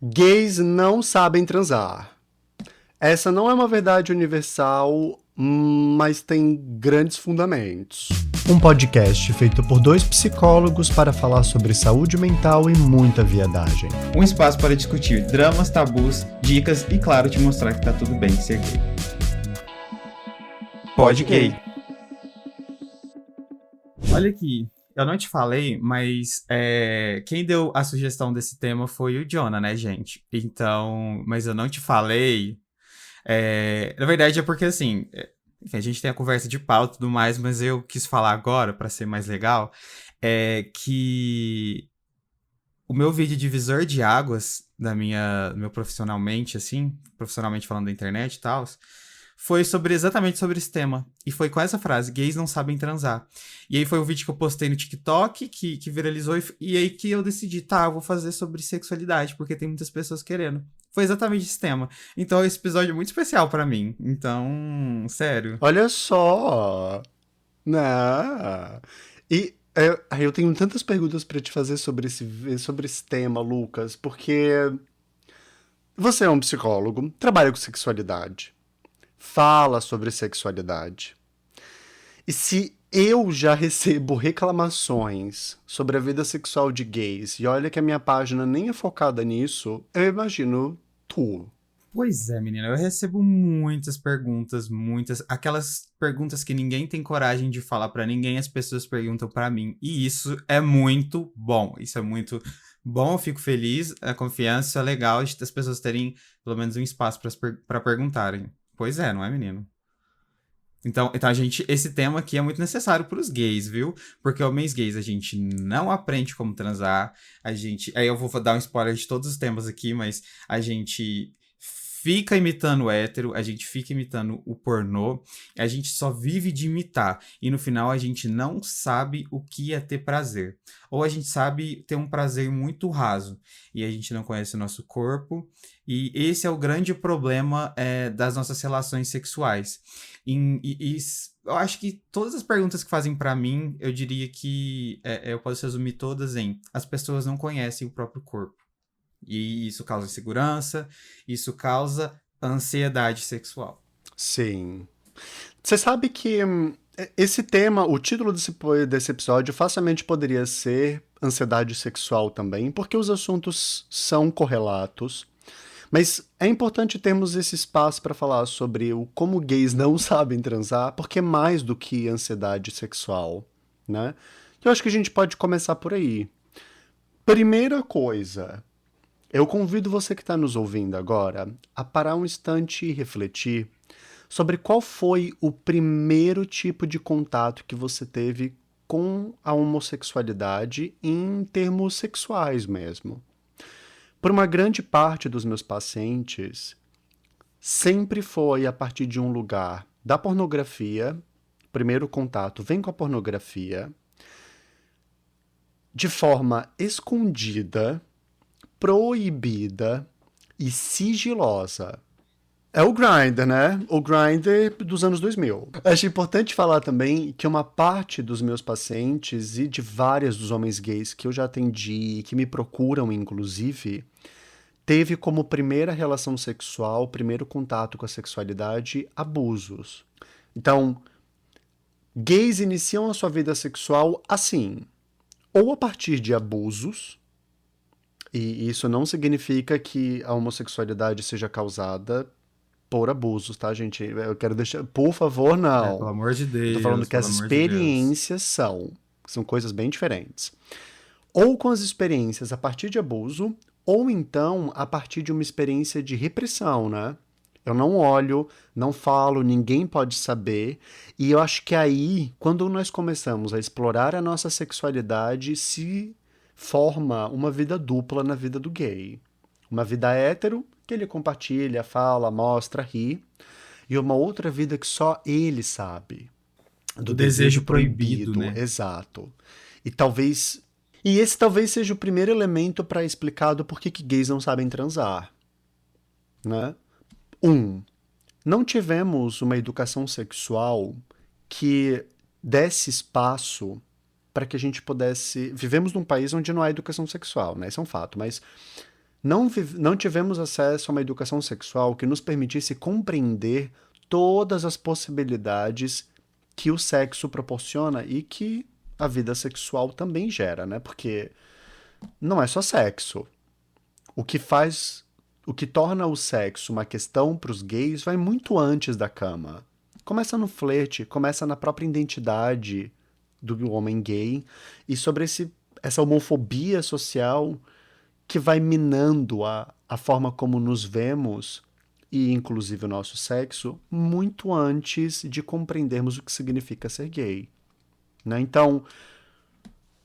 Gays não sabem transar. Essa não é uma verdade universal, mas tem grandes fundamentos. Um podcast feito por dois psicólogos para falar sobre saúde mental e muita viadagem. Um espaço para discutir dramas, tabus, dicas e, claro, te mostrar que tá tudo bem ser gay. Pode gay. Olha aqui, eu não te falei, mas quem deu a sugestão desse tema foi o Jonah, né, gente? Então, mas eu não te falei. Na verdade é porque, assim, enfim, a gente tem a conversa de pauta e tudo mais, mas eu quis falar agora, pra ser mais legal, que o meu vídeo divisor de águas do meu profissionalmente, assim, profissionalmente falando da internet e tal, foi exatamente sobre esse tema. E foi com essa frase: gays não sabem transar. E aí foi um vídeo que eu postei no TikTok, que viralizou, e aí que eu decidi, tá, eu vou fazer sobre sexualidade, porque tem muitas pessoas querendo. Foi exatamente esse tema. Então esse episódio é muito especial pra mim. Então, sério. Olha só! Né? E eu tenho tantas perguntas para te fazer sobre esse tema, Lucas, porque você é um psicólogo, trabalha com sexualidade, fala sobre sexualidade. E se eu já recebo reclamações sobre a vida sexual de gays, e olha que a minha página nem é focada nisso, eu imagino tu. Pois é, menina, eu recebo muitas perguntas, muitas, aquelas perguntas que ninguém tem coragem de falar pra ninguém, as pessoas perguntam pra mim, e isso é muito bom. Isso é muito bom, eu fico feliz, a confiança é legal de as pessoas terem pelo menos um espaço pra perguntarem. Pois é, não é, menino? Então esse tema aqui é muito necessário para os gays, viu? Porque homens gays, a gente não aprende como transar, aí eu vou dar um spoiler de todos os temas aqui, mas a gente fica imitando o hétero, a gente fica imitando o pornô, a gente só vive de imitar, e no final a gente não sabe o que é ter prazer. Ou a gente sabe ter um prazer muito raso, e a gente não conhece o nosso corpo, e esse é o grande problema das nossas relações sexuais. Eu acho que todas as perguntas que fazem pra mim, eu diria que eu posso resumir todas em: as pessoas não conhecem o próprio corpo. E isso causa insegurança, isso causa ansiedade sexual. Sim. Você sabe que esse tema, o título desse episódio, facilmente poderia ser ansiedade sexual também, porque os assuntos são correlatos. Mas é importante termos esse espaço para falar sobre o como gays não sabem transar, porque é mais do que ansiedade sexual, né? Eu acho que a gente pode começar por aí. Primeira coisa, eu convido você que está nos ouvindo agora a parar um instante e refletir sobre qual foi o primeiro tipo de contato que você teve com a homossexualidade em termos sexuais mesmo. Por uma grande parte dos meus pacientes, sempre foi a partir de um lugar da pornografia. Primeiro contato vem com a pornografia, de forma escondida, proibida e sigilosa. É o Grindr, né? O Grindr dos anos 2000. Acho importante falar também que uma parte dos meus pacientes e de vários dos homens gays que eu já atendi e que me procuram, inclusive, teve como primeira relação sexual, primeiro contato com a sexualidade, abusos. Então, gays iniciam a sua vida sexual assim, ou a partir de abusos, e isso não significa que a homossexualidade seja causada por abusos, tá, gente? Eu quero deixar. Por favor, Pelo não. amor de Eu tô falando Deus, que as pelo amor de Deus. experiências são coisas bem diferentes. Ou com as experiências a partir de abuso, ou então a partir de uma experiência de repressão, né? Eu não olho, não falo, ninguém pode saber. E eu acho que aí, quando nós começamos a explorar a nossa sexualidade, se forma uma vida dupla na vida do gay. Uma vida hétero, que ele compartilha, fala, mostra, ri. E uma outra vida que só ele sabe. Do Do desejo desejo proibido, proibido, né? exato. E talvez. E esse talvez seja o primeiro elemento para explicar do porquê que gays não sabem transar, né? Um, não tivemos uma educação sexual que desse espaço para que a gente pudesse. Vivemos num país onde não há educação sexual, né? Isso é um fato, mas não tivemos acesso a uma educação sexual que nos permitisse compreender todas as possibilidades que o sexo proporciona e que a vida sexual também gera, né? Porque não é só sexo. O que faz, o que torna o sexo uma questão para os gays vai muito antes da cama. Começa no flerte, começa na própria identidade do homem gay e sobre essa homofobia social que vai minando a forma como nos vemos e inclusive o nosso sexo muito antes de compreendermos o que significa ser gay, né? Então,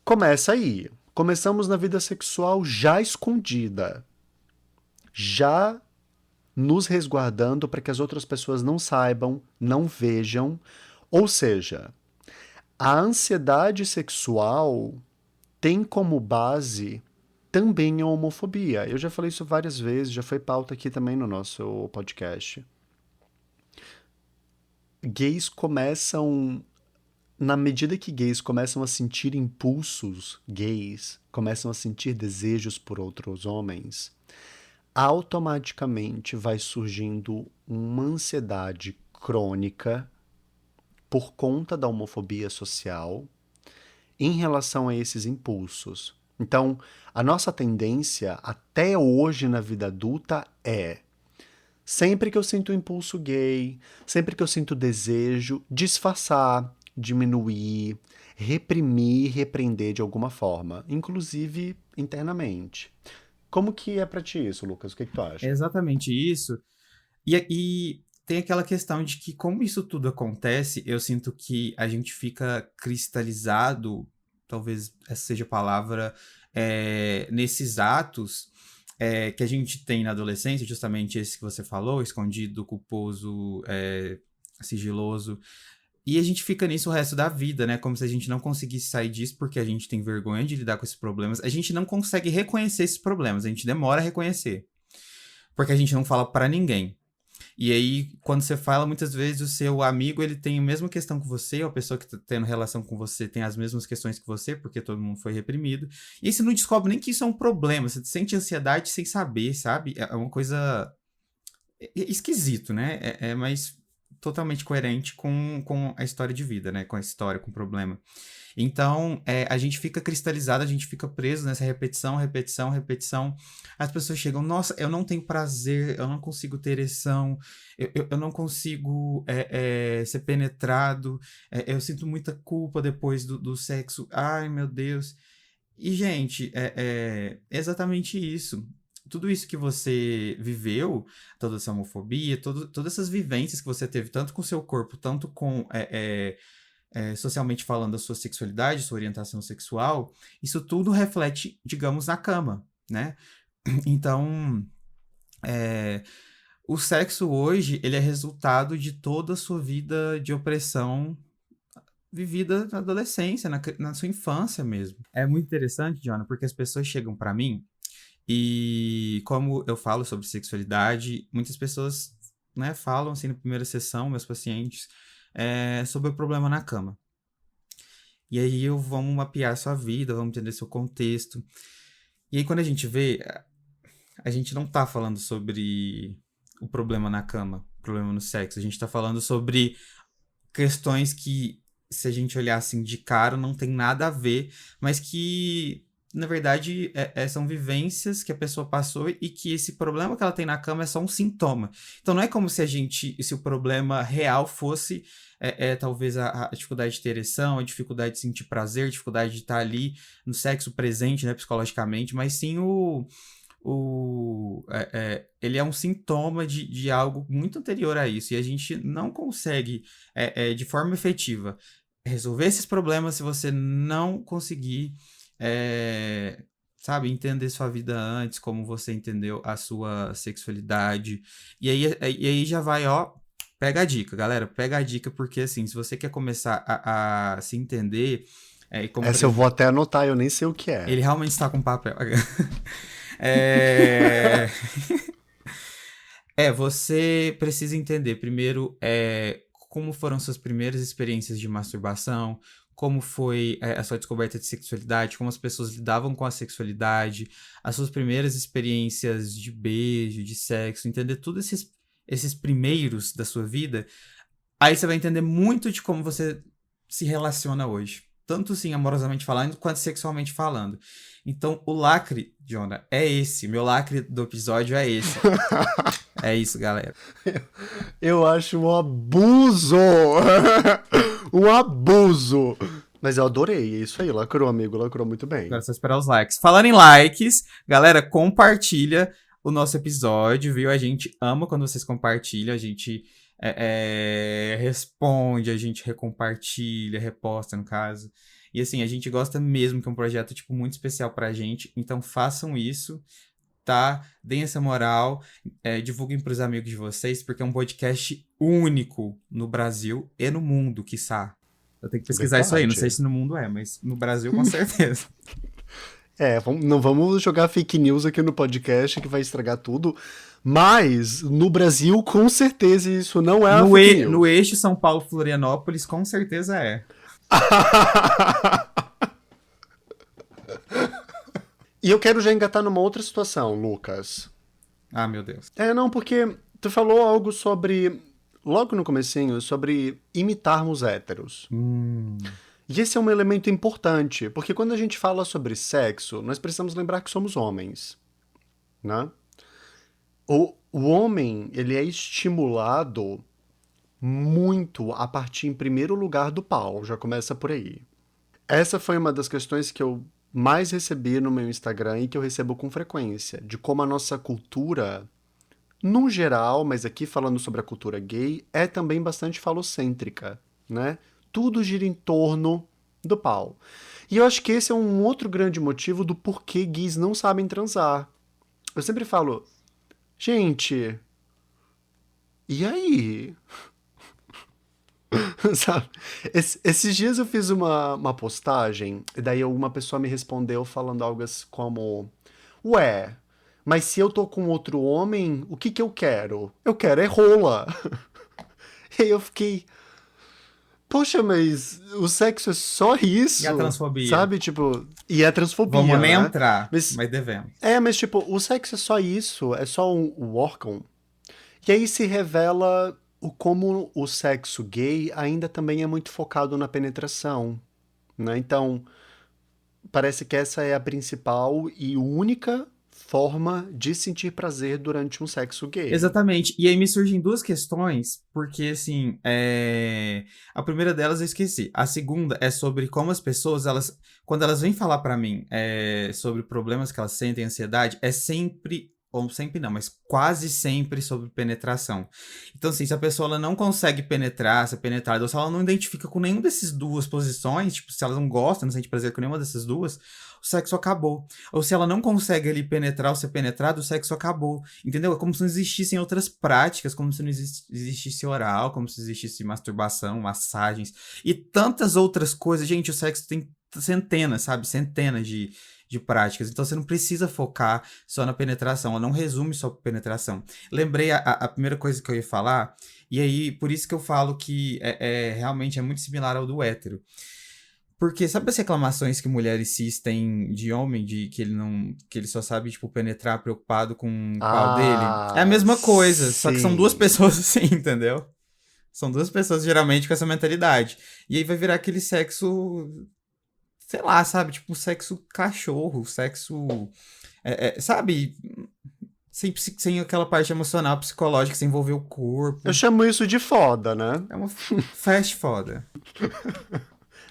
começa aí. Começamos na vida sexual já escondida, já nos resguardando para que as outras pessoas não saibam, não vejam. Ou seja, a ansiedade sexual tem como base também a homofobia. Eu já falei isso várias vezes, já foi pauta aqui também no nosso podcast. Gays começam, na medida que gays começam a sentir impulsos gays, começam a sentir desejos por outros homens, automaticamente vai surgindo uma ansiedade crônica por conta da homofobia social em relação a esses impulsos. Então, a nossa tendência até hoje na vida adulta é: sempre que eu sinto um impulso gay, sempre que eu sinto desejo, disfarçar, diminuir, reprimir, repreender de alguma forma, inclusive internamente. Como que é pra ti isso, Lucas? O que que tu É acha? exatamente isso. E tem aquela questão de que, como isso tudo acontece, eu sinto que a gente fica cristalizado, talvez essa seja a palavra, nesses atos que a gente tem na adolescência, justamente esse que você falou, escondido, culposo, sigiloso. E a gente fica nisso o resto da vida, né? Como se a gente não conseguisse sair disso porque a gente tem vergonha de lidar com esses problemas. A gente não consegue reconhecer esses problemas, a gente demora a reconhecer. Porque a gente não fala pra ninguém. E aí, quando você fala, muitas vezes o seu amigo, ele tem a mesma questão que você, ou a pessoa que tá tendo relação com você tem as mesmas questões que você, porque todo mundo foi reprimido. E aí você não descobre nem que isso é um problema, você sente ansiedade sem saber, sabe? É uma coisa esquisito, né? Mas totalmente coerente com a história de vida, né? Com a história, com o problema. Então, a gente fica cristalizado, a gente fica preso nessa repetição, repetição, repetição. As pessoas chegam, nossa, eu não tenho prazer, eu não consigo ter ereção, eu não consigo ser penetrado, eu sinto muita culpa depois do sexo, ai meu Deus. E, gente, é exatamente isso. Tudo isso que você viveu, toda essa homofobia, todas essas vivências que você teve, tanto com o seu corpo, tanto com socialmente falando, a sua sexualidade, sua orientação sexual, isso tudo reflete, digamos, na cama, né? Então, é, o sexo hoje, ele é resultado de toda a sua vida de opressão vivida na adolescência, na sua infância mesmo. É muito interessante, Jonah, porque as pessoas chegam pra mim e, como eu falo sobre sexualidade, muitas pessoas, né, falam assim na primeira sessão, meus pacientes, sobre o problema na cama. E aí vamos mapear a sua vida, vamos entender seu contexto. E aí quando a gente vê, a gente não tá falando sobre o problema na cama, o problema no sexo. A gente tá falando sobre questões que, se a gente olhar assim de cara, não tem nada a ver, mas que, na verdade, são vivências que a pessoa passou e que esse problema que ela tem na cama é só um sintoma. Então não é como se o problema real fosse talvez a dificuldade de ter ereção, a dificuldade de sentir prazer, a dificuldade de estar ali no sexo presente, né, psicologicamente, mas sim ele é um sintoma de algo muito anterior a isso, e a gente não consegue, de forma efetiva, resolver esses problemas se você não conseguir, sabe, entender sua vida antes, como você entendeu a sua sexualidade. E aí já vai, ó, pega a dica, galera, pega a dica, porque assim, se você quer começar a se entender, e Essa eu compreender, vou até anotar, eu nem sei o que é. ele realmente está com papel. É... você precisa entender primeiro como foram suas primeiras experiências de masturbação, como foi a sua descoberta de sexualidade, como as pessoas lidavam com a sexualidade, as suas primeiras experiências de beijo, de sexo, entender todos esses primeiros da sua vida, aí você vai entender muito de como você se relaciona hoje. Tanto, sim, amorosamente falando, quanto sexualmente falando. Então, o lacre, Jonah, é esse. Meu lacre do episódio é esse. É isso, galera. Eu acho um abuso! Um abuso! Mas eu adorei, é isso aí, lacrou, amigo, lacrou muito bem. Agora é só esperar os likes. Falando em likes, galera, compartilha o nosso episódio, viu? A gente ama quando vocês compartilham, a gente responde, a gente recompartilha, reposta, no caso. E assim, a gente gosta mesmo, que é um projeto, tipo, muito especial pra gente. Então façam isso, tá? Deem essa moral, divulguem pros amigos de vocês, porque é um podcast único no Brasil e no mundo, quiçá. Eu tenho que pesquisar isso aí, não sei se no mundo mas no Brasil com certeza. Não vamos jogar fake news aqui no podcast que vai estragar tudo, mas no Brasil com certeza isso não é fake news. No eixo São Paulo-Florianópolis com certeza é. E eu quero já engatar numa outra situação, Lucas. Ah, meu Deus. Não, porque tu falou algo sobre, logo no comecinho, sobre imitarmos héteros. E esse é um elemento importante, porque quando a gente fala sobre sexo, nós precisamos lembrar que somos homens, né? O homem, ele é estimulado muito a partir, em primeiro lugar, do pau, já começa por aí. Essa foi uma das questões que eu mais recebi no meu Instagram e que eu recebo com frequência, de como a nossa cultura, no geral, mas aqui falando sobre a cultura gay, é também bastante falocêntrica, né? Tudo gira em torno do pau. E eu acho que esse é um outro grande motivo do porquê gays não sabem transar. Eu sempre falo, gente, e aí? Sabe? Esses dias eu fiz uma postagem, e daí uma pessoa me respondeu falando algo assim como: ué, mas se eu tô com outro homem, o que eu quero? Eu quero é rola. E aí eu fiquei, poxa, mas o sexo é só isso? E a transfobia? Sabe, tipo, e a transfobia, Vamos nem né? entrar, mas devemos. Mas tipo, o sexo é só isso, é só um órgão. E aí se revela como o sexo gay ainda também é muito focado na penetração, né? Então, parece que essa é a principal e única forma de sentir prazer durante um sexo gay. Exatamente. E aí me surgem duas questões, porque, assim, a primeira delas eu esqueci. A segunda é sobre como as pessoas, quando elas vêm falar pra mim sobre problemas que elas sentem, ansiedade, é sempre, ou sempre não, mas quase sempre sobre penetração. Então, assim, se a pessoa ela não consegue penetrar, ser penetrada, ou se ela não identifica com nenhuma dessas duas posições, tipo, se ela não gosta, não sente prazer com nenhuma dessas duas, o sexo acabou. Ou se ela não consegue ali penetrar ou ser penetrada, o sexo acabou. Entendeu? É como se não existissem outras práticas, como se não existisse oral, como se existisse masturbação, massagens e tantas outras coisas. Gente, o sexo tem centenas, sabe? Centenas de práticas. Então você não precisa focar só na penetração. Ela não resume só por penetração. Lembrei a primeira coisa que eu ia falar, e aí por isso que eu falo que realmente é muito similar ao do hétero. Porque sabe as reclamações que mulheres cis têm de homem, de que ele só sabe, tipo, penetrar preocupado com o pau dele? É a mesma coisa, sim. Só que são duas pessoas assim, entendeu? São duas pessoas geralmente com essa mentalidade. E aí vai virar aquele sexo, sei lá, sabe? Tipo, sexo cachorro, sexo, sabe? Sem aquela parte emocional, psicológica, sem envolver o corpo. Eu chamo isso de foda, né? É uma fast foda.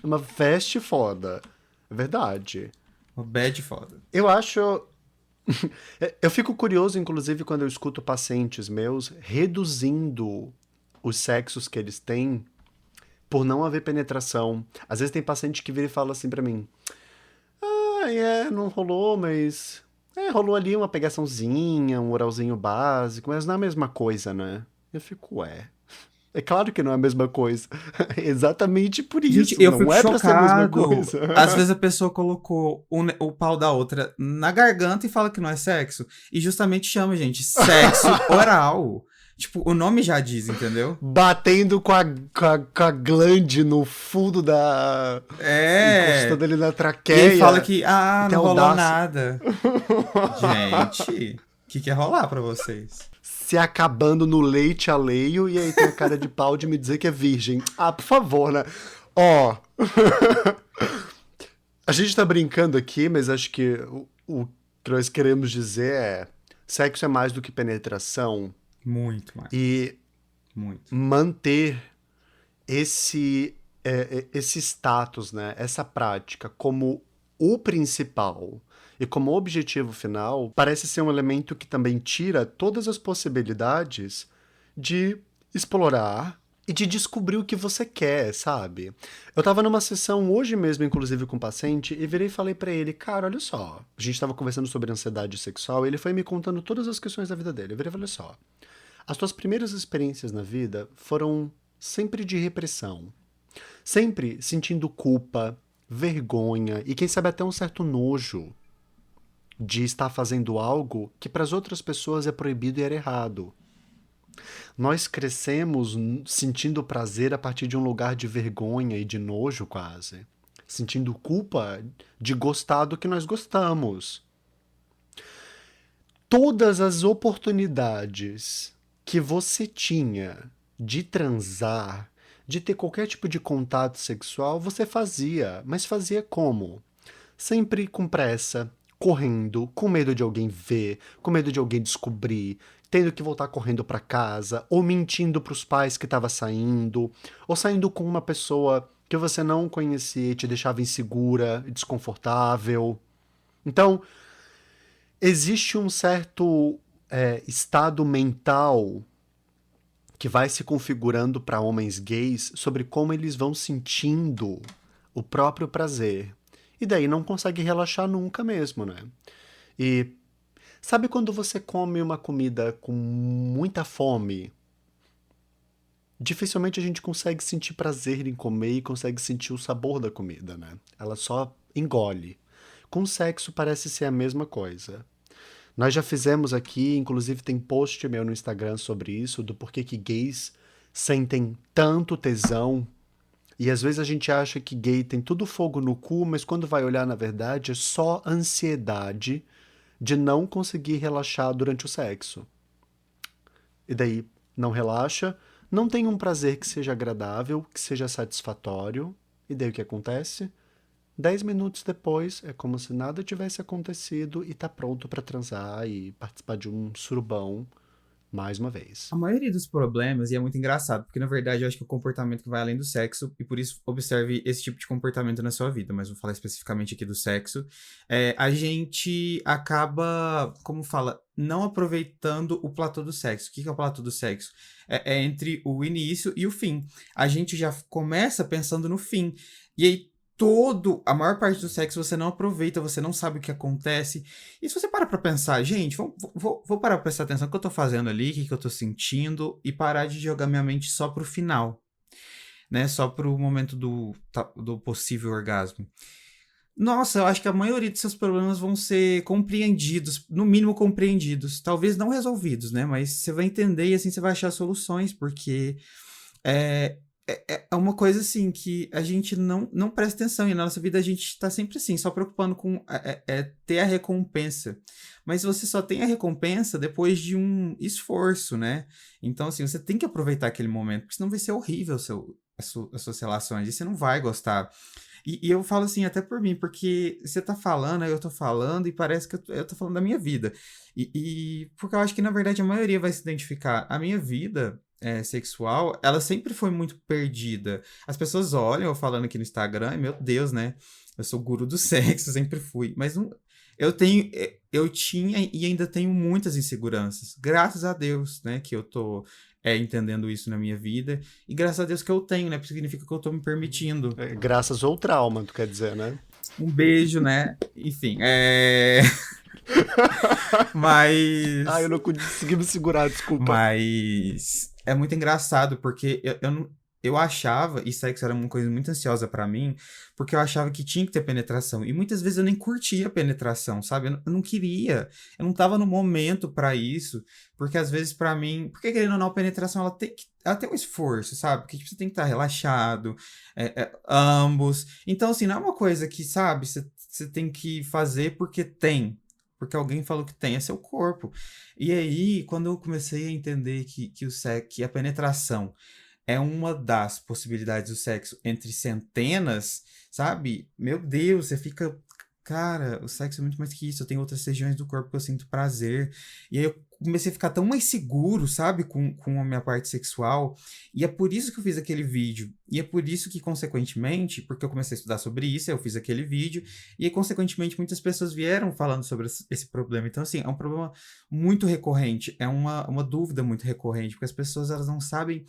É uma fast foda. É verdade. Uma bad foda. Eu acho... eu fico curioso, inclusive, quando eu escuto pacientes meus reduzindo os sexos que eles têm por não haver penetração. Às vezes tem paciente que vira e fala assim pra mim: não rolou, mas... rolou ali uma pegaçãozinha, um oralzinho básico, mas não é a mesma coisa, né? Eu fico, é claro que não é a mesma coisa. Exatamente por isso. Gente, eu não fico é pra ser a mesma chocado. coisa. Às vezes a pessoa colocou o pau da outra na garganta e fala que não é sexo. E justamente chama, gente, sexo oral. Tipo, o nome já diz, entendeu? Batendo com a glande no fundo da. É. Encostando ali na E aí fala traqueia. que, E tem não rolou audácia. nada. Gente, o que que é rolar pra vocês? Se acabando no leite alheio e aí tem a cara de pau de me dizer que é virgem. Ah, por favor, né? Ó. A gente tá brincando aqui, mas acho que o que nós queremos dizer é: sexo é mais do que penetração Muito mais. e Muito. manter esse status, né? Essa prática como o principal e como objetivo final parece ser um elemento que também tira todas as possibilidades de explorar e de descobrir o que você quer, sabe? Eu tava numa sessão hoje mesmo, inclusive com um paciente, e virei e falei pra ele, cara, olha só, a gente tava conversando sobre ansiedade sexual, e ele foi me contando todas as questões da vida dele. Eu virei e falei, olha só, as tuas primeiras experiências na vida foram sempre de repressão, sempre sentindo culpa, vergonha e quem sabe até um certo nojo de estar fazendo algo que para as outras pessoas é proibido e era errado. Nós crescemos sentindo prazer a partir de um lugar de vergonha e de nojo quase, sentindo culpa de gostar do que nós gostamos. Todas as oportunidades que você tinha de transar, de ter qualquer tipo de contato sexual, você fazia. Mas fazia como? Sempre com pressa, correndo, com medo de alguém ver, com medo de alguém descobrir, tendo que voltar correndo para casa, ou mentindo para os pais que estava saindo, ou saindo com uma pessoa que você não conhecia e te deixava insegura, desconfortável. Então, existe um certo estado mental que vai se configurando para homens gays sobre como eles vão sentindo o próprio prazer. E daí não consegue relaxar nunca mesmo, né? E sabe quando você come uma comida com muita fome? Dificilmente a gente consegue sentir prazer em comer e consegue sentir o sabor da comida, né? Ela só engole. Com sexo parece ser a mesma coisa. Nós já fizemos aqui, inclusive tem post meu no Instagram sobre isso, do porquê que gays sentem tanto tesão. E às vezes a gente acha que gay tem tudo fogo no cu, mas quando vai olhar na verdade é só ansiedade de não conseguir relaxar durante o sexo. E daí não relaxa, não tem um prazer que seja agradável, que seja satisfatório. E daí o que acontece? 10 minutos depois, é como se nada tivesse acontecido e tá pronto pra transar e participar de um surubão mais uma vez. A maioria dos problemas, e é muito engraçado, porque na verdade eu acho que o comportamento que vai além do sexo, e por isso observe esse tipo de comportamento na sua vida, mas vou falar especificamente aqui do sexo, a gente acaba, como fala, não aproveitando o platô do sexo. O que é o platô do sexo? É entre o início e o fim. A gente já começa pensando no fim. E aí a maior parte do sexo você não aproveita, você não sabe o que acontece. E se você para pra pensar, gente, vou parar pra prestar atenção no que eu tô fazendo ali, o que eu tô sentindo, e parar de jogar minha mente só pro final, né? Só pro momento do possível orgasmo. Nossa, eu acho que a maioria dos seus problemas vão ser compreendidos, no mínimo compreendidos, talvez não resolvidos, né? Mas você vai entender e assim você vai achar soluções, porque é, é uma coisa assim que a gente não presta atenção e na nossa vida a gente está sempre assim, só preocupando com ter a recompensa. Mas você só tem a recompensa depois de um esforço, né? Então, assim, você tem que aproveitar aquele momento, porque senão vai ser horrível as suas relações e você não vai gostar. E eu falo assim, até por mim, porque você tá falando, aí eu tô falando, e parece que eu tô falando da minha vida. Porque eu acho que, na verdade, a maioria vai se identificar. A minha vida sexual, ela sempre foi muito perdida. As pessoas olham eu falando aqui no Instagram, e, meu Deus, né? Eu sou o guru do sexo, sempre fui. Mas não, eu tinha e ainda tenho muitas inseguranças. Graças a Deus, né, que eu tô entendendo isso na minha vida. E graças a Deus que eu tenho, né? Porque significa que eu tô me permitindo. Graças ao trauma, tu quer dizer, né? Um beijo, né? Enfim, Mas. Ah, eu não consegui me segurar, desculpa. Mas. É muito engraçado, porque eu não. eu achava, e sexo era uma coisa muito ansiosa pra mim, porque eu achava que tinha que ter penetração. E muitas vezes eu nem curtia a penetração, sabe? Eu não queria, eu não tava no momento pra isso, porque às vezes pra mim, porque querendo ou não, a penetração ela tem um esforço, sabe? Porque tipo, você tem que estar relaxado, ambos. Então, assim, não é uma coisa que, sabe, você tem que fazer porque tem. Porque alguém falou que tem, é seu corpo. E aí, quando eu comecei a entender que a penetração é uma das possibilidades do sexo entre centenas, sabe? Meu Deus, você fica. Cara, o sexo é muito mais que isso. Eu tenho outras regiões do corpo que eu sinto prazer. E aí eu comecei a ficar tão mais seguro, sabe? Com a minha parte sexual. E é por isso que eu fiz aquele vídeo. E é por isso que, consequentemente, porque eu comecei a estudar sobre isso, eu fiz aquele vídeo. E aí, consequentemente, muitas pessoas vieram falando sobre esse problema. Então, assim, é um problema muito recorrente. É uma dúvida muito recorrente. Porque as pessoas, elas não sabem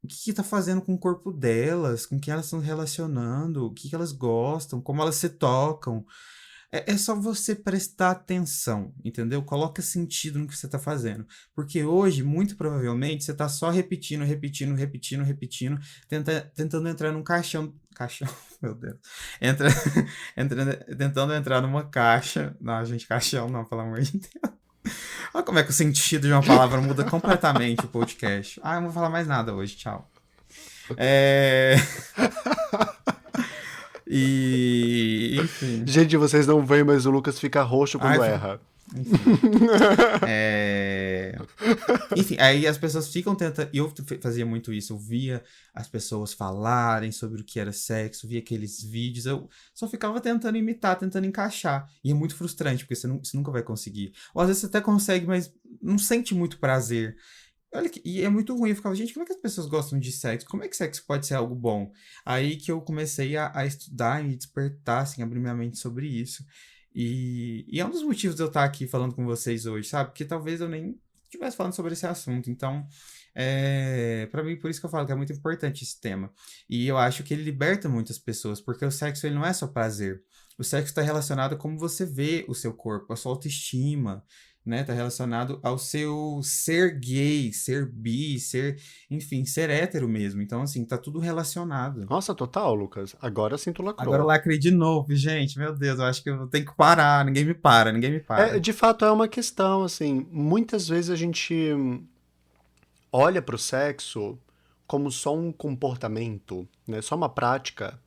o que está fazendo com o corpo delas, com quem elas estão relacionando, o que elas gostam, como elas se tocam. É só você prestar atenção, entendeu? Coloca sentido no que você está fazendo. Porque hoje, muito provavelmente, você está só repetindo, repetindo, repetindo, repetindo, tentando entrar num caixão. Caixão, meu Deus. Entra, tentando entrar numa caixa. Não, gente, caixão não, pelo amor de Deus. Olha como é que o sentido de uma palavra muda completamente o podcast. Ah, eu não vou falar mais nada hoje, tchau. É... E, enfim. Gente, vocês não veem, mas o Lucas fica roxo Ai, quando erra. enfim. É... Enfim, aí as pessoas ficam tentando. E eu fazia muito isso. Eu via as pessoas falarem sobre o que era sexo, via aqueles vídeos. Eu só ficava tentando imitar, tentando encaixar. E é muito frustrante, porque você nunca vai conseguir. Ou às vezes você até consegue, mas não sente muito prazer. Olha e é muito ruim. Eu ficava, gente, como é que as pessoas gostam de sexo? Como é que sexo pode ser algo bom? Aí que eu comecei a estudar e despertar, assim, abrir minha mente sobre isso. E é um dos motivos de eu estar aqui falando com vocês hoje, sabe? Porque talvez eu nem estivesse falando sobre esse assunto. Então, para mim, por isso que eu falo que é muito importante esse tema. E eu acho que ele liberta muitas pessoas, porque o sexo ele não é só prazer. O sexo está relacionado a como você vê o seu corpo, a sua autoestima, né? Tá relacionado ao seu ser gay, ser bi, enfim, ser hétero mesmo. Então, assim, tá tudo relacionado. Nossa, total, Lucas. Agora sim tu Agora eu lacrou. lacrei de novo, gente. Meu Deus, eu acho que eu tenho que parar. Ninguém me para, ninguém me É, para. de fato, é uma questão, assim. Muitas vezes a gente olha pro sexo como só um comportamento, né? Só uma prática,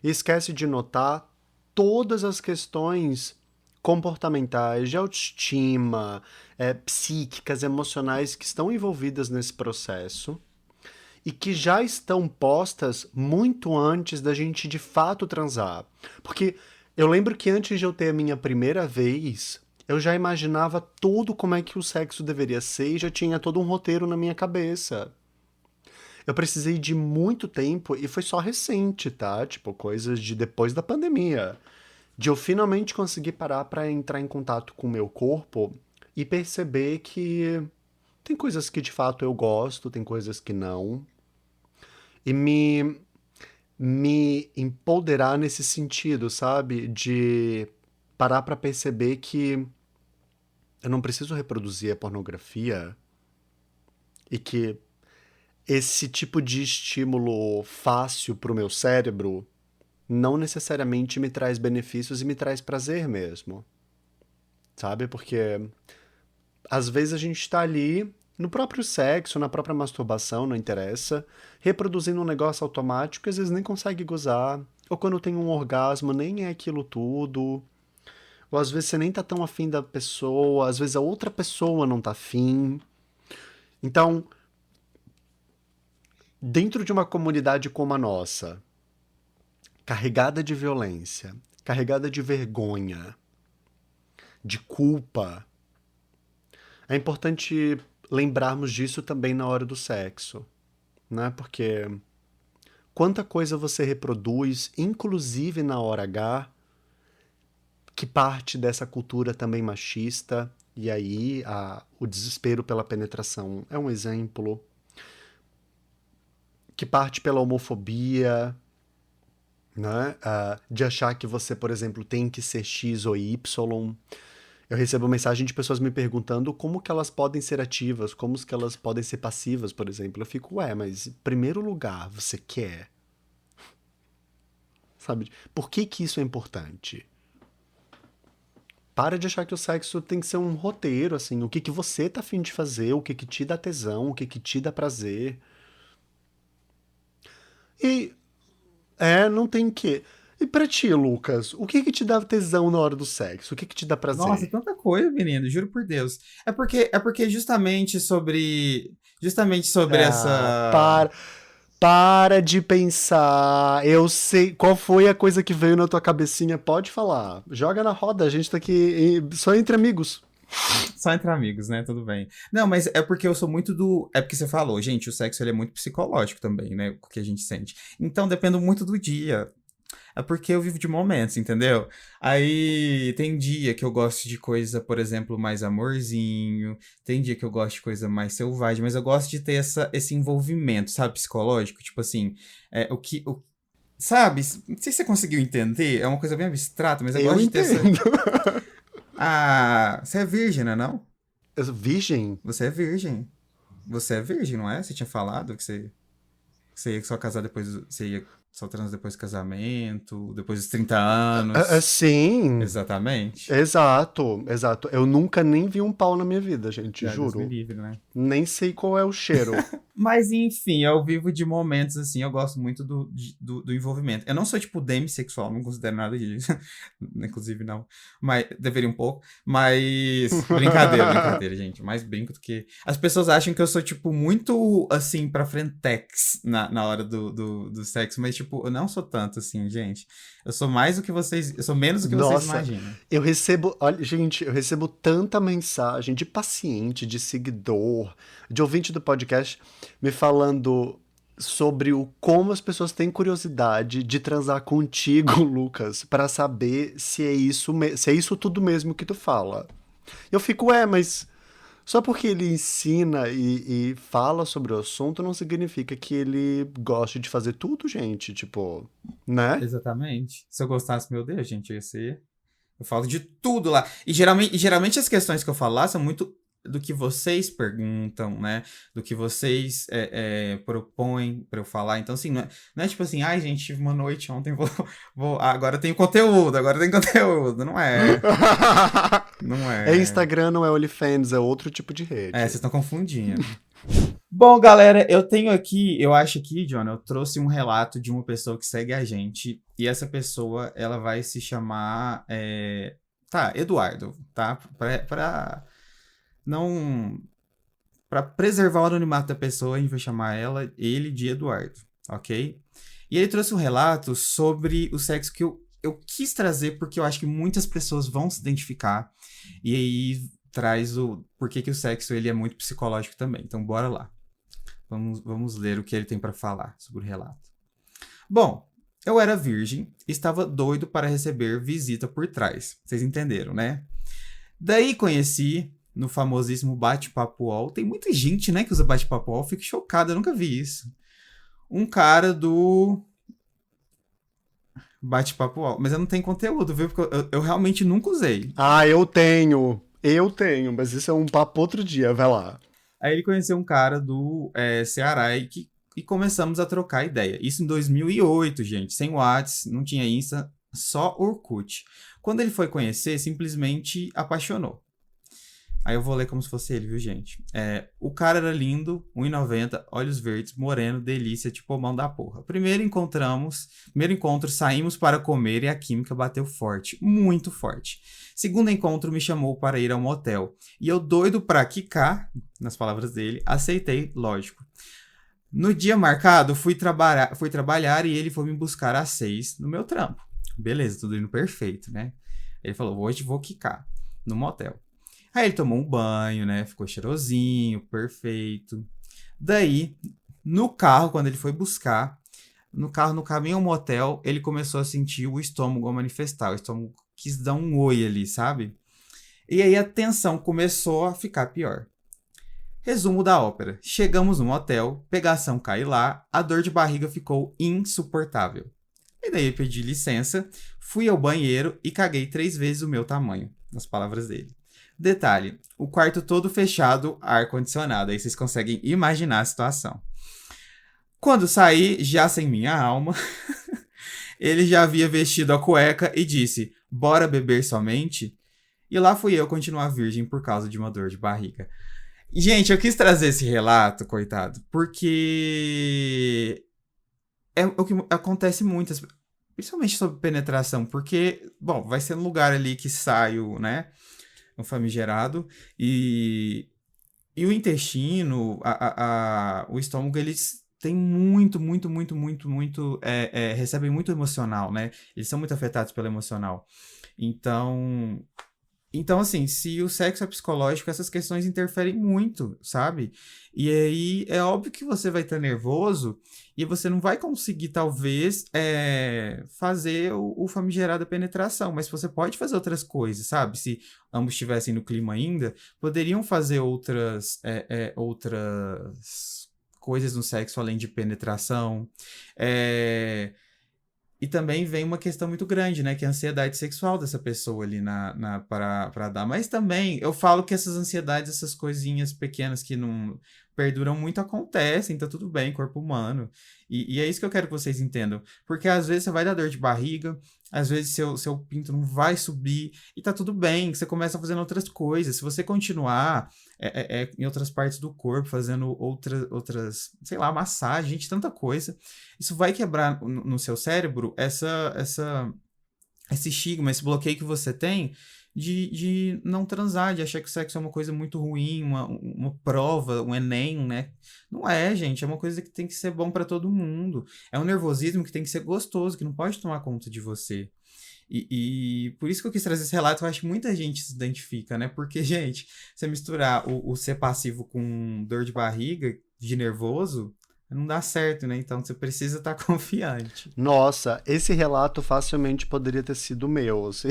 e esquece de notar todas as questões comportamentais, de autoestima, psíquicas, emocionais que estão envolvidas nesse processo e que já estão postas muito antes da gente de fato transar. Porque eu lembro que antes de eu ter a minha primeira vez, eu já imaginava tudo como é que o sexo deveria ser e já tinha todo um roteiro na minha cabeça. Eu precisei de muito tempo e foi só recente, tá? Tipo, coisas de depois da pandemia. De eu finalmente conseguir parar pra entrar em contato com o meu corpo e perceber que tem coisas que de fato eu gosto, tem coisas que não. E me empoderar nesse sentido, sabe? De parar pra perceber que eu não preciso reproduzir a pornografia e que esse tipo de estímulo fácil pro meu cérebro não necessariamente me traz benefícios e me traz prazer mesmo, sabe? Porque às vezes a gente tá ali no próprio sexo, na própria masturbação, não interessa, reproduzindo um negócio automático e às vezes nem consegue gozar, ou quando tem um orgasmo nem é aquilo tudo, ou às vezes você nem tá tão afim da pessoa, às vezes a outra pessoa não tá afim. Então, dentro de uma comunidade como a nossa, carregada de violência, carregada de vergonha, de culpa, é importante lembrarmos disso também na hora do sexo, né? Porque quanta coisa você reproduz, inclusive na hora H, que parte dessa cultura também machista, e aí o desespero pela penetração é um exemplo, que parte pela homofobia, né? De achar que você, por exemplo, tem que ser X ou Y. Eu recebo mensagem de pessoas me perguntando como que elas podem ser ativas, como que elas podem ser passivas, por exemplo. Eu fico, ué, mas em primeiro lugar, você quer? Sabe? Por que que isso é importante? Para de achar que o sexo tem que ser um roteiro, assim, o que que você tá afim de fazer, o que que te dá tesão, o que que te dá prazer. E, não tem que. E pra ti, Lucas, o que que te dá tesão na hora do sexo? O que que te dá Nossa, prazer? tanta coisa, menino, juro por Deus. É porque justamente sobre Ah, essa. para de pensar. Eu sei qual foi a coisa que veio na tua cabecinha. Pode falar. Joga na roda. A gente tá aqui só entre amigos. Só entre amigos, né? Tudo bem. Não, mas é porque eu sou muito do. É porque você falou, gente, o sexo ele é muito psicológico também, né? O que a gente sente. Então depende muito do dia. É porque eu vivo de momentos, entendeu? Aí tem dia que eu gosto de coisa, por exemplo, mais amorzinho. Tem dia que eu gosto de coisa mais selvagem, mas eu gosto de ter esse envolvimento, sabe, psicológico. Tipo assim, o que. Sabe? Não sei se você conseguiu entender. É uma coisa bem abstrata, mas eu Eu gosto de ter essa. entendo. Ah, você é virgem, né, não? Virgem? Você é virgem. Você é virgem, não é? Você tinha falado que você ia só casar depois. Você ia só trans depois do casamento, depois dos 30 anos. Sim. Exatamente. Exato, exato. Eu nunca nem vi um pau na minha vida, gente, Já Deus me juro. livre, né? Nem sei qual é o cheiro. Mas enfim, eu vivo de momentos assim, eu gosto muito do envolvimento. Eu não sou tipo demissexual, não considero nada disso. Inclusive, não. Mas deveria um pouco. Mas. Brincadeira, brincadeira, gente. Mais brinco do que. As pessoas acham que eu sou, tipo, muito assim, pra frentex na hora do sexo. Mas, tipo, eu não sou tanto assim, gente. Eu sou mais do que vocês. Eu sou menos do que vocês Nossa, imaginam. eu recebo, olha, gente, eu recebo tanta mensagem de paciente, de seguidor, de ouvinte do podcast me falando sobre o como as pessoas têm curiosidade de transar contigo, Lucas, pra saber se é isso, se é isso tudo mesmo que tu fala. Eu fico, mas só porque ele ensina e fala sobre o assunto não significa que ele goste de fazer tudo, gente, tipo, né? Exatamente. Se eu gostasse, meu Deus, gente, ia ser. Eu falo de tudo lá. E geralmente as questões que eu falo lá são muito do que vocês perguntam, né? Do que vocês propõem pra eu falar. Então, assim, não é tipo assim, ai, gente, tive uma noite ontem, agora tem conteúdo, agora tem conteúdo. Não é. Não É é. Instagram, não é OnlyFans, é outro tipo de Vocês rede. estão confundindo. Bom, galera, eu tenho aqui, eu acho que, John, eu trouxe um relato de uma pessoa que segue a gente, e essa pessoa, ela vai se chamar, Eduardo, tá? Pra não, pra preservar o anonimato da pessoa, a gente vai chamar ele de Eduardo, ok? E ele trouxe um relato sobre o sexo que eu quis trazer porque eu acho que muitas pessoas vão se identificar, e aí traz o porquê que o sexo ele é muito psicológico também. Então, bora lá. Vamos ler o que ele tem para falar sobre o relato. Bom, eu era virgem e estava doido para receber visita por trás. Vocês entenderam, né? Daí conheci no famosíssimo bate-papo UOL. Tem muita gente, né, que usa bate-papo UOL. Fico chocado, eu nunca vi isso. Um cara do bate-papo UOL. Mas eu não tenho conteúdo, viu? Porque eu realmente nunca usei. Ah, mas isso é um papo outro dia, vai lá. Aí ele conheceu um cara do Ceará e começamos a trocar ideia. Isso em 2008, gente. Sem WhatsApp, não tinha Insta, só Orkut. Quando ele foi conhecer, simplesmente apaixonou. Aí eu vou ler como se fosse ele, viu, gente? O cara era lindo, 1,90, olhos verdes, moreno, delícia, tipo mão da porra. Primeiro encontro, saímos para comer e a química bateu forte, muito forte. Segundo encontro, me chamou para ir a um motel. E eu doido pra quicar, nas palavras dele, aceitei, lógico. No dia marcado, fui trabalhar e ele foi me buscar às 6 no meu trampo. Beleza, tudo indo perfeito, né? Ele falou, hoje vou quicar no motel. Aí ele tomou um banho, né? Ficou cheirosinho, perfeito. Daí, no carro, quando ele foi buscar, no caminho ao motel, ele começou a sentir o estômago a manifestar. O estômago quis dar um oi ali, sabe? E aí a tensão começou a ficar pior. Resumo da ópera. Chegamos no motel, pegação cai lá, a dor de barriga ficou insuportável. E daí eu pedi licença, fui ao banheiro e caguei 3 vezes o meu tamanho, nas palavras dele. Detalhe, o quarto todo fechado, ar-condicionado. Aí vocês conseguem imaginar a situação. Quando saí, já sem minha alma, ele já havia vestido a cueca e disse: "Bora beber somente?" E lá fui eu continuar virgem por causa de uma dor de barriga. Gente, eu quis trazer esse relato, coitado, porque é o que acontece muito, principalmente sobre penetração, porque, bom, vai ser no lugar ali que sai o, né, o famigerado, e o intestino, o estômago, eles têm recebem muito emocional, né? Eles são muito afetados pelo emocional. Então, assim, se o sexo é psicológico, essas questões interferem muito, sabe? E aí é óbvio que você vai estar nervoso e você não vai conseguir, talvez, fazer o famigerado penetração, mas você pode fazer outras coisas, sabe? Se ambos estivessem no clima ainda, poderiam fazer outras coisas no sexo além de penetração. E também vem uma questão muito grande, né? Que é a ansiedade sexual dessa pessoa ali para dar. Mas também eu falo que essas ansiedades, essas coisinhas pequenas que não perduram muito, acontecem, tá tudo bem, corpo humano. E é isso que eu quero que vocês entendam. Porque às vezes você vai dar dor de barriga, às vezes seu pinto não vai subir, e tá tudo bem, que você começa fazendo outras coisas. Se você continuar em outras partes do corpo, fazendo outras, sei lá, massagem, gente, tanta coisa. Isso vai quebrar no seu cérebro esse estigma, esse bloqueio que você tem de não transar, de achar que o sexo é uma coisa muito ruim, uma prova, um Enem, né? Não é, gente. É uma coisa que tem que ser bom para todo mundo. É um nervosismo que tem que ser gostoso, que não pode tomar conta de você. E por isso que eu quis trazer esse relato, eu acho que muita gente se identifica, né? Porque, gente, você misturar o ser passivo com dor de barriga, de nervoso, não dá certo, né? Então você precisa estar confiante. Nossa, esse relato facilmente poderia ter sido meu, assim.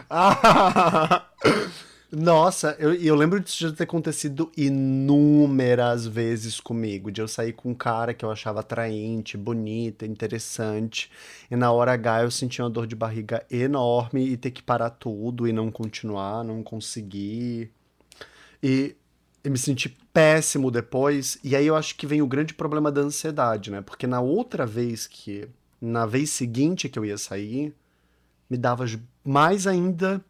Ah! Nossa, eu lembro disso já ter acontecido inúmeras vezes comigo, de eu sair com um cara que eu achava atraente, bonita, interessante, e na hora H eu sentia uma dor de barriga enorme e ter que parar tudo e não continuar, não conseguir. E eu me senti péssimo depois, e aí eu acho que vem o grande problema da ansiedade, né? Porque na vez seguinte que eu ia sair, me dava mais ainda,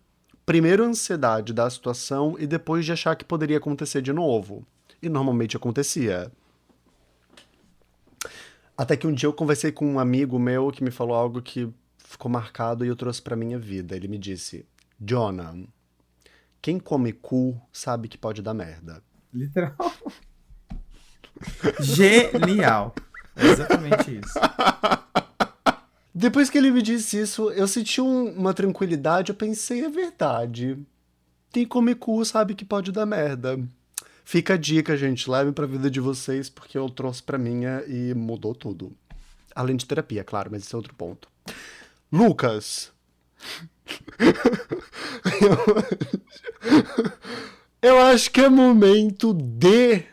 primeiro a ansiedade da situação e depois de achar que poderia acontecer de novo. E normalmente acontecia. Até que um dia eu conversei com um amigo meu que me falou algo que ficou marcado e eu trouxe pra minha vida. Ele me disse: Jonah, quem come cu sabe que pode dar merda. Literal. Genial. É exatamente isso. Depois que ele me disse isso, eu senti uma tranquilidade, eu pensei, é verdade. Quem come cu sabe que pode dar merda. Fica a dica, gente, levem pra vida de vocês, porque eu trouxe pra minha e mudou tudo. Além de terapia, claro, mas esse é outro ponto. Lucas. eu acho que é momento de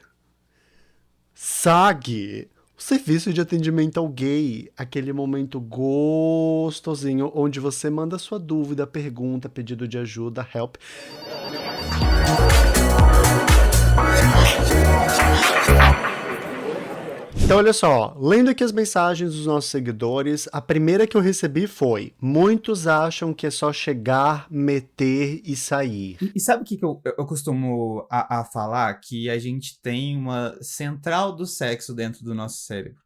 SAG. O serviço de atendimento ao gay, aquele momento gostosinho onde você manda sua dúvida, pergunta, pedido de ajuda, help. Então, olha só, lendo aqui as mensagens dos nossos seguidores, a primeira que eu recebi foi: muitos acham que é só chegar, meter e sair. E sabe o que eu costumo a falar? Que a gente tem uma central do sexo dentro do nosso cérebro.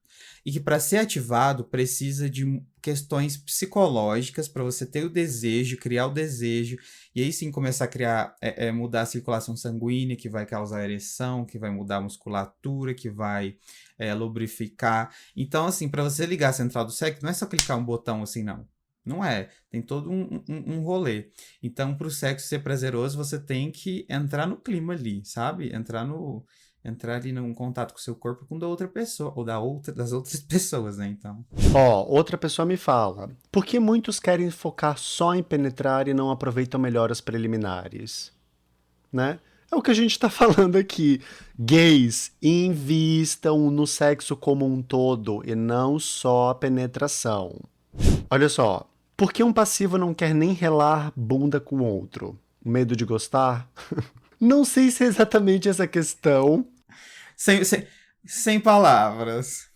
E que para ser ativado precisa de questões psicológicas para você ter o desejo, criar o desejo, e aí sim começar a criar, mudar a circulação sanguínea, que vai causar ereção, que vai mudar a musculatura, que vai lubrificar. Então, assim, para você ligar a central do sexo, não é só clicar um botão assim, não. Não é. Tem todo um rolê. Então, para o sexo ser prazeroso, você tem que entrar no clima ali, sabe? Entrar ali num contato com o seu corpo com da outra pessoa, ou das outras pessoas, né? Então. Ó, outra pessoa me fala: por que muitos querem focar só em penetrar e não aproveitam melhor as preliminares? Né? É o que a gente tá falando aqui. Gays, invistam no sexo como um todo e não só a penetração. Olha só, Por que um passivo não quer nem relar bunda com o outro? Medo de gostar? Não sei se é exatamente essa questão. Sem, sem, sem palavras.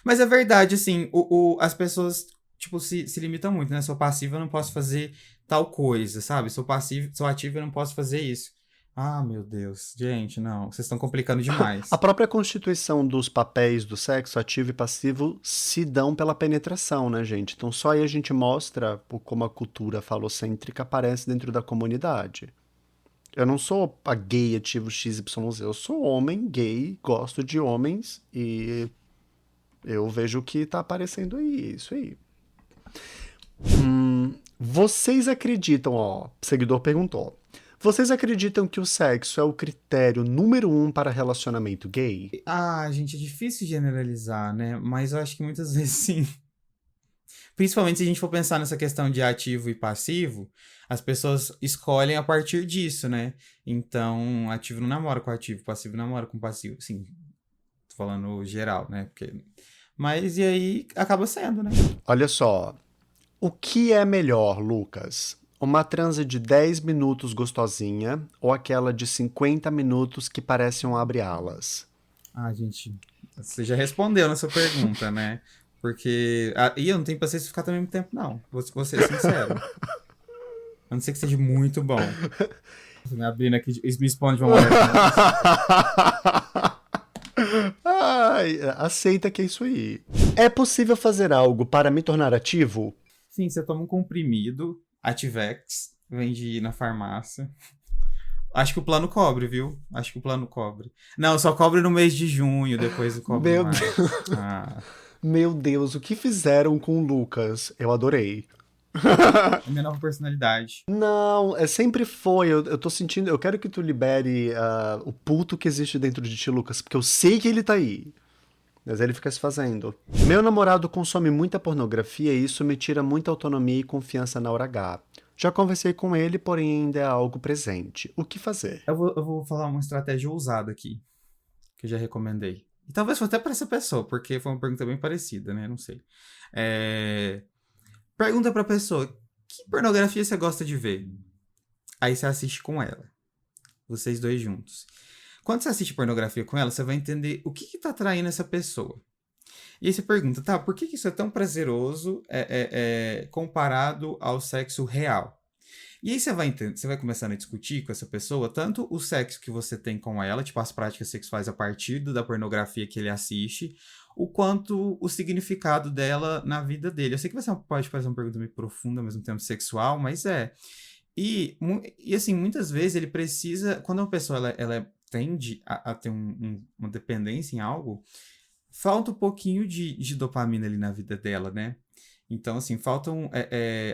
Mas é verdade, assim, as pessoas, tipo, se limitam muito, né? Sou passivo, eu não posso fazer tal coisa, sabe? Sou passivo, sou ativo, eu não posso fazer isso. Ah, meu Deus. Gente, não. Vocês estão complicando A demais. própria constituição dos papéis do sexo ativo e passivo se dão pela penetração, né, gente? Então só aí a gente mostra como a cultura falocêntrica aparece dentro da comunidade. Eu não sou a gay ativo XYZ, eu sou homem, gay, gosto de homens e eu vejo o que tá aparecendo aí, isso aí. Vocês acreditam, ó, o seguidor perguntou. Vocês acreditam que o sexo é o critério número um para relacionamento gay? Ah, gente, é difícil generalizar, né? Mas eu acho que muitas vezes sim. Principalmente se a gente for pensar nessa questão de ativo e passivo, as pessoas escolhem a partir disso, né? Então, ativo não namora com ativo, passivo namora com passivo. Sim, tô falando geral, né? Mas e aí acaba sendo, né? Olha só, o que é melhor, Lucas? Uma transa de 10 minutos gostosinha ou aquela de 50 minutos que parece um abre-alas? Ah, gente, você já respondeu nessa pergunta, né? Porque. E eu não tenho paciência de ficar também muito tempo, não. Vou ser sincero. A não ser que seja muito bom. Tô me abrindo aqui, me expondo de uma maneira que eu não preciso. Ai, aceita que é isso aí. É possível fazer algo para me tornar ativo? Sim, você toma um comprimido, Ativex, vende na farmácia. Acho que o plano cobre, viu? Acho que o plano cobre. Não, só cobre no mês de junho, depois cobre Meu mais. Deus, Ah, meu Deus, o que fizeram com o Lucas? Eu adorei. é minha nova personalidade. Não, sempre foi. Eu tô sentindo. Eu quero que tu libere o puto que existe dentro de ti, Lucas, porque eu sei que ele tá aí. Mas ele fica se fazendo. Meu namorado consome muita pornografia e isso me tira muita autonomia e confiança na hora H. Já conversei com ele, porém ainda é algo presente. O que fazer? Eu vou falar uma estratégia ousada aqui, que eu já recomendei. E talvez foi até para essa pessoa, porque foi uma pergunta bem parecida, né? Não sei. É... Pergunta pra pessoa, que pornografia você gosta de ver? Aí você assiste com ela, vocês dois juntos. Quando você assiste pornografia com ela, você vai entender o que tá atraindo essa pessoa. E aí você pergunta, tá, por que isso é tão prazeroso comparado ao sexo real? E aí você vai entender, você vai começando a discutir com essa pessoa tanto o sexo que você tem com ela, tipo as práticas sexuais a partir da pornografia que ele assiste, o quanto o significado dela na vida dele. Eu sei que pode parecer uma pergunta meio profunda, ao mesmo tempo sexual, mas é. E assim, muitas vezes ele precisa, quando uma pessoa ela tende a ter uma dependência em algo, falta um pouquinho de dopamina ali na vida dela, né? Então, assim, faltam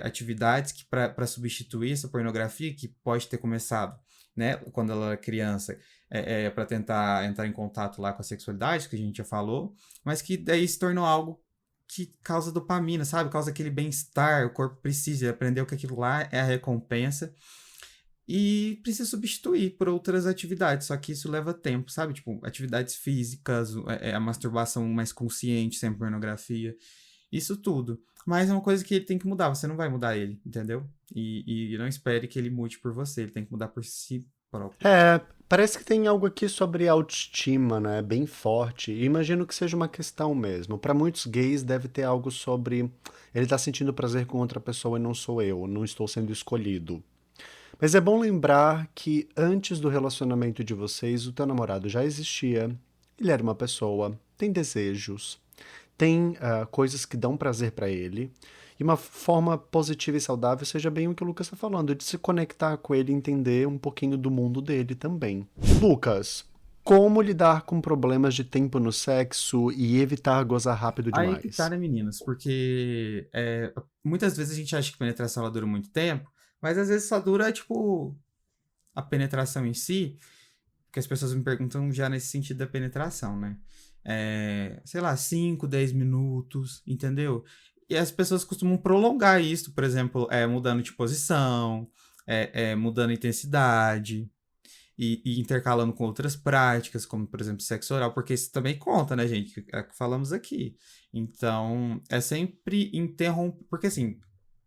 atividades que para substituir essa pornografia que pode ter começado, né, quando ela era criança, para tentar entrar em contato lá com a sexualidade, que a gente já falou, mas que daí se tornou algo que causa dopamina, sabe? Causa aquele bem-estar, o corpo precisa, ele aprendeu que aquilo lá é a recompensa e precisa substituir por outras atividades, só que isso leva tempo, sabe? Tipo, atividades físicas, a masturbação mais consciente, sem pornografia, isso tudo. Mas é uma coisa que ele tem que mudar, você não vai mudar ele, entendeu? E não espere que ele mude por você, ele tem que mudar por si próprio. É, parece que tem algo aqui sobre autoestima, né? Bem forte. E imagino que seja uma questão mesmo. Para muitos gays deve ter algo sobre ele tá sentindo prazer com outra pessoa e não sou eu, não estou sendo escolhido. Mas é bom lembrar que antes do relacionamento de vocês, o teu namorado já existia. Ele era uma pessoa, tem desejos, tem coisas que dão prazer pra ele. E uma forma positiva e saudável seja bem o que o Lucas está falando, de se conectar com ele e entender um pouquinho do mundo dele também. Lucas, como lidar com problemas de tempo no sexo e evitar gozar rápido Aí que tá, demais? né, meninas? Porque muitas vezes a gente acha que penetração ela dura muito tempo, mas às vezes só dura, tipo, a penetração em si, que as pessoas me perguntam já nesse sentido da penetração, né? Sei lá, 5, 10 minutos, entendeu? E as pessoas costumam prolongar isso, por exemplo, mudando de posição, mudando a intensidade e intercalando com outras práticas, como, por exemplo, sexo oral, porque isso também conta, né, gente? É o que falamos aqui. Então, é sempre interromper, porque assim,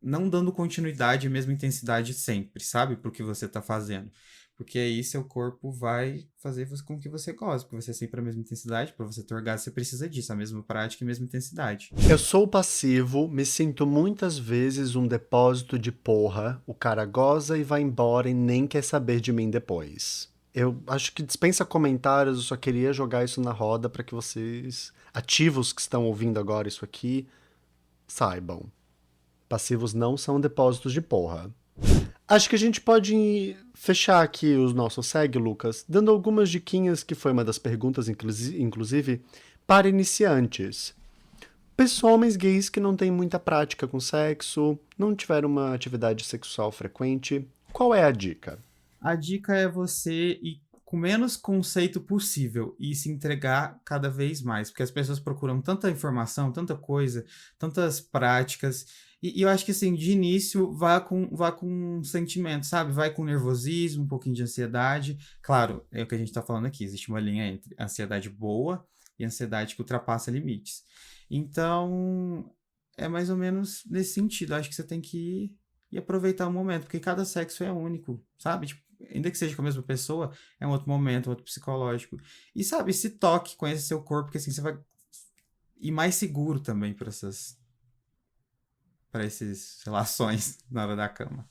não dando continuidade e mesma intensidade sempre, sabe? Pro que você tá fazendo. Porque aí seu corpo vai fazer com que você goste, porque você é sempre a mesma intensidade, para você ter orgasmo você precisa disso, a mesma prática e a mesma intensidade. Eu sou passivo, me sinto muitas vezes um depósito de porra. O cara goza e vai embora e nem quer saber de mim depois. Eu acho que dispensa comentários, eu só queria jogar isso na roda para que vocês, ativos que estão ouvindo agora isso aqui, saibam. Passivos não são depósitos de porra. Acho que a gente pode fechar aqui o nosso segue, Lucas, dando algumas diquinhas, que foi uma das perguntas, inclusive, para iniciantes. Pessoal, homens gays que não têm muita prática com sexo, não tiveram uma atividade sexual frequente, qual é a dica? A dica é você ir com menos conceito possível e se entregar cada vez mais, porque as pessoas procuram tanta informação, tanta coisa, tantas práticas, e eu acho que assim, de início, vá com sentimento, sabe? Vai com nervosismo, um pouquinho de ansiedade. Claro, é o que a gente tá falando aqui, existe uma linha entre ansiedade boa e ansiedade que ultrapassa limites. Então, é mais ou menos nesse sentido. Acho que você tem que ir e aproveitar o momento, porque cada sexo é único, sabe? Tipo, ainda que seja com a mesma pessoa, é um outro momento, um outro psicológico. E, sabe, se toque, conhece seu corpo, porque assim você vai ir mais seguro também para essas relações na hora da cama.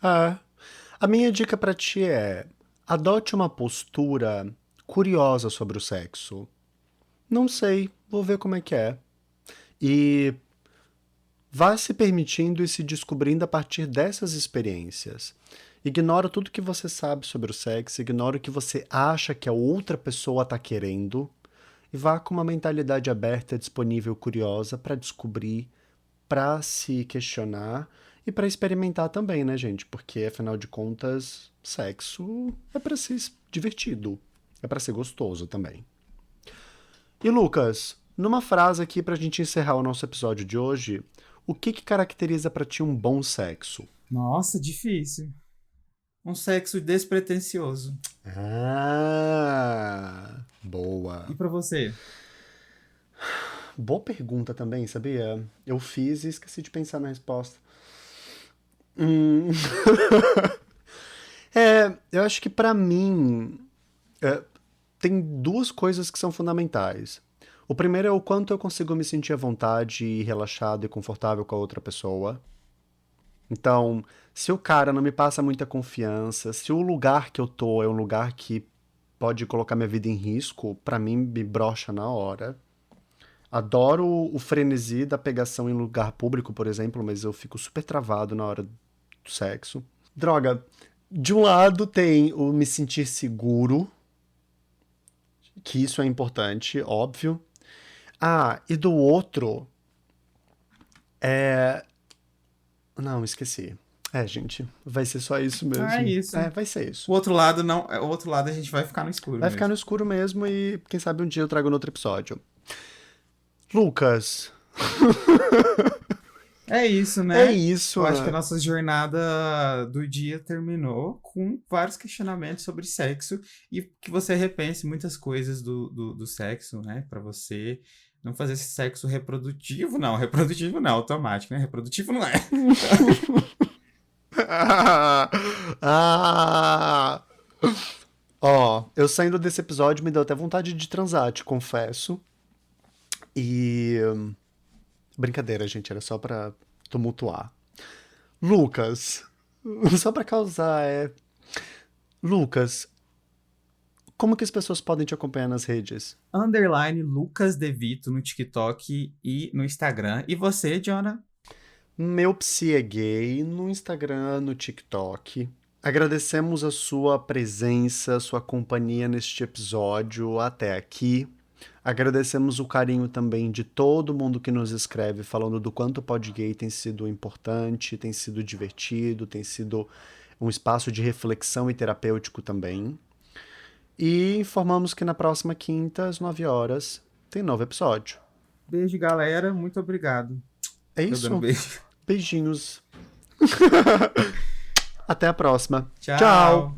A minha dica pra ti é: adote uma postura curiosa sobre o sexo. Não sei, vou ver como é que é. E vá se permitindo e se descobrindo a partir dessas experiências. Ignora tudo que você sabe sobre o sexo, ignora o que você acha que a outra pessoa está querendo e vá com uma mentalidade aberta, disponível, curiosa para descobrir, para se questionar e para experimentar também, né, gente? Porque afinal de contas, sexo é para ser divertido, é para ser gostoso também. E Lucas, numa frase aqui pra gente encerrar o nosso episódio de hoje, o que caracteriza pra ti um bom sexo? Nossa, difícil. Um sexo despretensioso. Boa. E pra você? Boa pergunta também, sabia? Eu fiz e esqueci de pensar na resposta. Eu acho que pra mim tem duas coisas que são fundamentais. O primeiro é o quanto eu consigo me sentir à vontade e relaxado e confortável com a outra pessoa. Então, se o cara não me passa muita confiança, se o lugar que eu tô é um lugar que pode colocar minha vida em risco, pra mim me brocha na hora. Adoro o frenesi da pegação em lugar público, por exemplo, mas eu fico super travado na hora do sexo. Droga, de um lado tem o me sentir seguro, que isso é importante, óbvio. E do outro é. Não, esqueci. Gente, vai ser só isso mesmo. É isso. Vai ser isso. O outro lado não, o outro lado a gente vai ficar no escuro Vai mesmo. ficar no escuro mesmo e quem sabe um dia eu trago no outro episódio. Lucas. É isso, né? É isso. Eu acho que a nossa jornada do dia terminou com vários questionamentos sobre sexo e que você repense muitas coisas do sexo, né? Pra você não fazer esse sexo reprodutivo, não. Reprodutivo não, automático, né? Reprodutivo não é. Eu saindo desse episódio me deu até vontade de transar, te confesso. E. Brincadeira, gente, era só pra tumultuar. Lucas. Só pra causar, Lucas, como que as pessoas podem te acompanhar nas redes? _ Lucas De Vito no TikTok e no Instagram. E você, Jonah? Meu Psi é Gay no Instagram, no TikTok. Agradecemos a sua presença, sua companhia neste episódio até aqui. Agradecemos o carinho também de todo mundo que nos escreve falando do quanto o Pod Gay tem sido importante, tem sido divertido, tem sido um espaço de reflexão e terapêutico também. E informamos que na próxima quinta, às 9 horas, tem novo episódio. Beijo, galera. Muito obrigado. É Tô isso. dando beijo. Beijinhos. Até a próxima. Tchau.